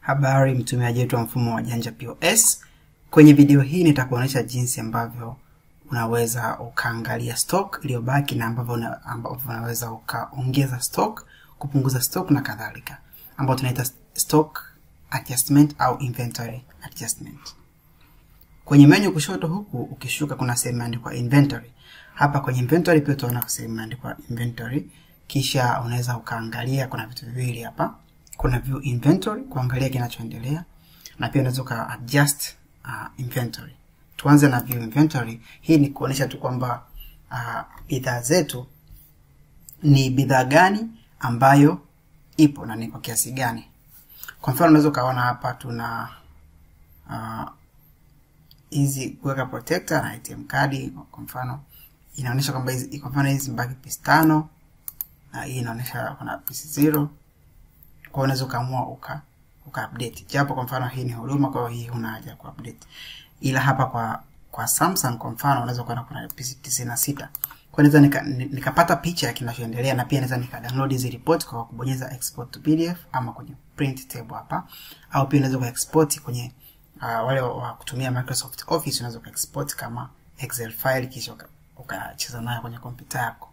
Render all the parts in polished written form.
Habari mtumiaji wetu wa mfumo wa Janja POS. Kwenye video hii nitakuonyesha jinsi ambavyo unaweza ukaangalia stock iliyobaki na ambavyo unaweza ukaongeza stock, kupunguza stock na kadhalika, ambapo tunaita stock adjustment au inventory adjustment. Kwenye menu kushoto huku ukishuka kuna sehemu imeandikwa inventory. Hapa kwenye inventory pia utaona sehemu imeandikwa inventory. Kisha unaweza ukaangalia kuna vitu viwili hapa. Kuna view inventory kuangalia kinachoendelea, na pia unaweza ka adjust inventory. Tuanze na view inventory. Hii ni kuonesha tu kwamba bidhaa zetu ni bidhaa gani ambayo ipo na ni kwa kiasi gani. Kwa mfano unaweza kaona hapa tuna hizi kuweka protector na ATM card. Kwa mfano inaonyesha kwamba hizi, kwa mfano hizi mbaki piece 5 na hii inaonyesha kuna piece 0. Kwa unaweza kaamua update. Japo kwa mfano hii ni huduma, kwa hiyo hii huna haja ku update. Ila hapa kwa Samsung kwa mfano unaweza kuona kuna piece 96. Kwa hiyo naweza nikapata picha ya kinachoendelea, na pia naweza nika-download hizi report kwa kubonyeza export to PDF ama kwenye print table hapa, au pia unaweza ku-export kwenye wale wa kutumia Microsoft Office, unaweza ku-export kama Excel file kisha ukacheza nayo kwenye kompyuta yako.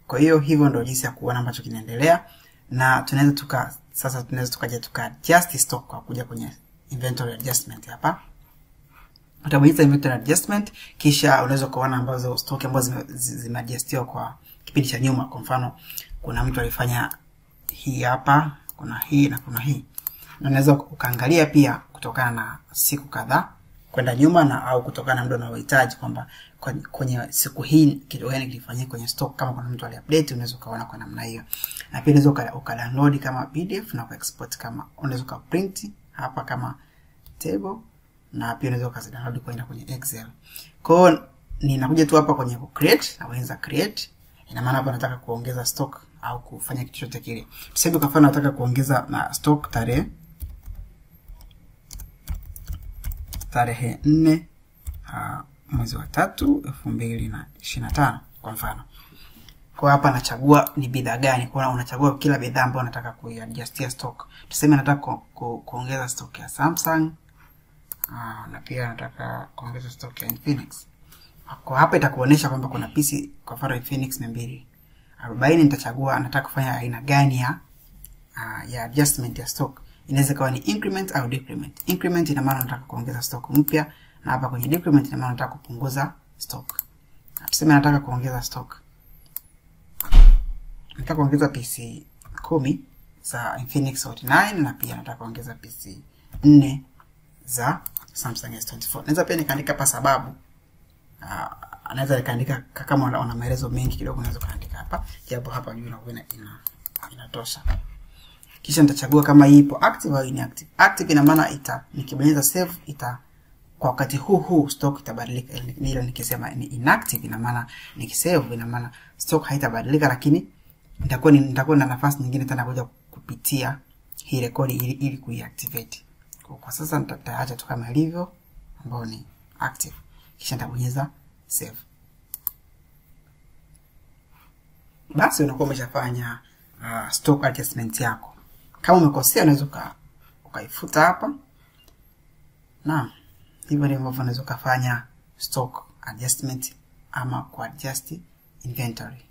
Kwa hiyo hivyo ndio jinsi ya kuona ambacho kinaendelea, na tunaweza tukaja adjust stock kwa kuja kwenye inventory adjustment hapa. Utabonyeza inventory adjustment, kisha unaweza kuona ambazo stock ambazo zimeadjustiwa kwa kipindi cha nyuma. Kwa mfano kuna mtu alifanya hii hapa, kuna hii na kuna hii. Na unaweza ukaangalia pia kutokana na siku kadhaa kwenda nyuma, na au kutokana na muda unaohitaji kwamba kwenye siku hii kitu gani kilifanyika kwenye stock. Kama kuna mtu aliupdate unaweza kuona kwa namna hiyo, na pia unaweza uka-download kama PDF na ku-export kama unaweza uka-print hapa kama table, na pia unaweza uka-download kwenda kwenye Excel. Kwa hiyo ninakuja tu hapa kwenye create, na unaweza create. Ina maana hapa nataka kuongeza stock au kufanya kitu chochote kile. Tuseme kwa mfano nataka kuongeza na stock tarehe 4 mwezi wa 3 2025 kwa mfano. Kwa hapa nachagua ni bidhaa gani. Kwa unachagua kila bidhaa ambayo unataka kuadjustia stock. Tuseme nataka kuongeza stock ya Samsung, na pia nataka kuongeza stock ya Infinix. Kwa hapa itakuonesha kwamba kuna PC kwa mfano Infinix 240. Nitachagua nataka kufanya aina gani ya adjustment ya stock. Inaweza kuwa ni increment au decrement. Increment ina maana nataka kuongeza stock mpya, na hapa kwenye decrement ina maana nataka kupunguza stock. Tuseme nataka kuongeza stock. Nataka kuongeza PC 10 za Infinix Hot 9, na pia nataka kuongeza PC 4 za Samsung S24. Naweza pia nikaandika hapa sababu. Anaweza nikaandika kama una maelezo mengi kidogo, unaweza kaandika hapa. Japo hapa juu inatosha. Kisha nitachagua kama hii ipo active au inactive. Active ina maana nikibonyeza save kwa wakati huu stock itabadilika. Ile nikisema ni inactive ina maana nikisave ina maana stock haitabadilika, lakini nitakuwa na nafasi nyingine tena kuja kupitia hii rekodi ili kuiactivate. Kwa sasa nitaacha tu kama ilivyo ambayo ni active. Kisha nitabonyeza save. Basi unakuwa umeshafanya stock adjustment yako. Kama umekosea unaweza ukaifuta hapa. Naam, hivyo ndivyo unaweza kufanya stock adjustment ama ku adjust inventory.